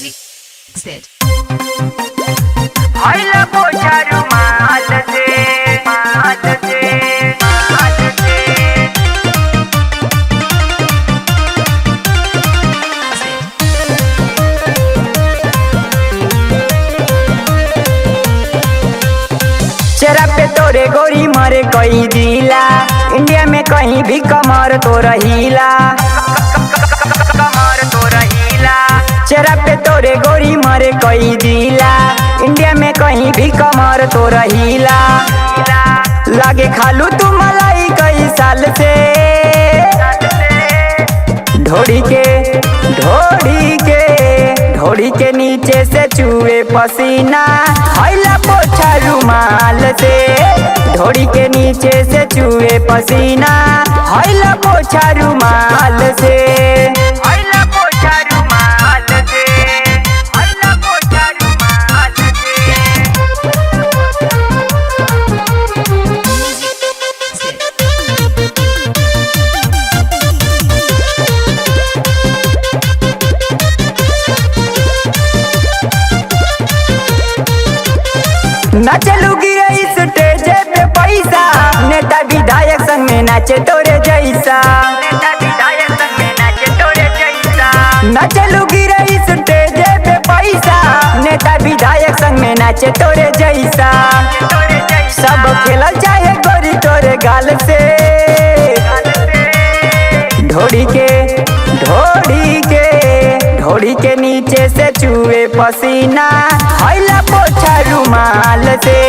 Music set. Haila pocha rumal se, mal se, mal se. चेहरा पे तोरे गोरी मरे कई दिला, इंडिया में कहीं भी कमर तो रहीला, कमर तो रहीला। चेहरा पे तोरे गोरी मरे कई दिला, इंडिया में कहीं भी कमर तो रहीला। लागे खालू तू मलाई कई साल से, ढोड़ी के नीचे से चूहे पसीना, हैला पोछा रुमाल से। ढोड़ी के नीचे से चूहे पसीना, हैला पोछा रुमाल से, हैला पोछा रुमाल से, हैला पोछा रुमाल से। नाचलूगी स्टेज पे पैसा, नेता विधायक संग में नाचे तोरे जैसा, नेता विधायक संग में नाचे तोरे जैसा। नाचलूगी स्टेज पे पैसा, नेता विधायक संग में नाचे तोरे जैसा। सब खेलल चाहे गोरी तोरे गाल से, ढोड़ी के नीचे से चूहे पसीना, हैला पोछा रुमाल से।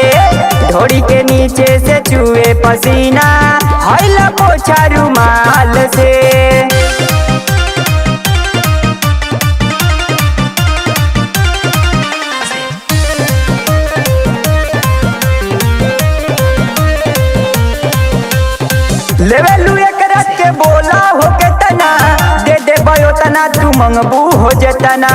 ढोड़ी के नीचे से चूहे पसीना, हैला पोछा रुमाल से। लेवेलू एक रात के बोला हो के तना, दे दे भयो तना तू मंगबू हो जतना,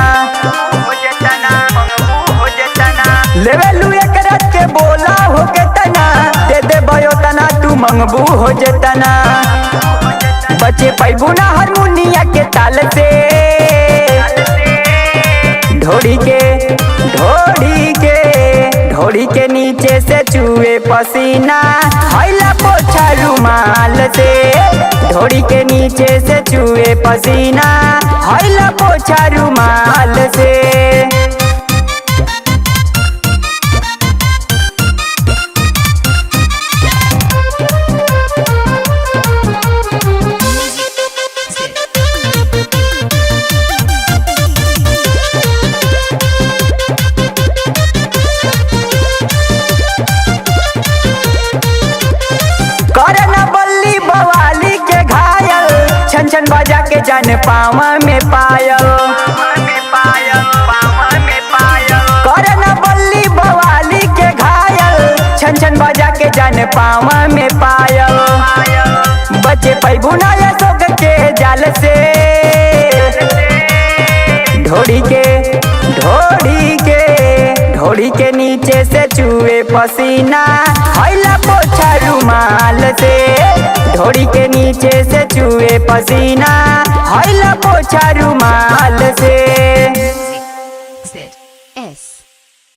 लेवेलू एक रात के बोला हो के तना, दे दे भयो तना तू मंगबू हो जतना। बचे पैबू ना हारमोनिया के ताल से, ढोड़ी के नीचे से चूहे पसीना, हैला पोछा रुमाल से। ढोड़ी के नीचे से चूहे पसीना, हैला पोछा रुमाल से। छन बजा के जान पावा में पायल, करना बल्ली बवाली के घायल। छन बजा के जान पावा में पायल, बचे पैबू ना अशोक के जाल से। ढोड़ी के नीचे से चूहे पसीना, हैला पोछा रुमाल से। ढोड़ी के नीचे से चूहे पसीना, हैला पोछा रुमाल से।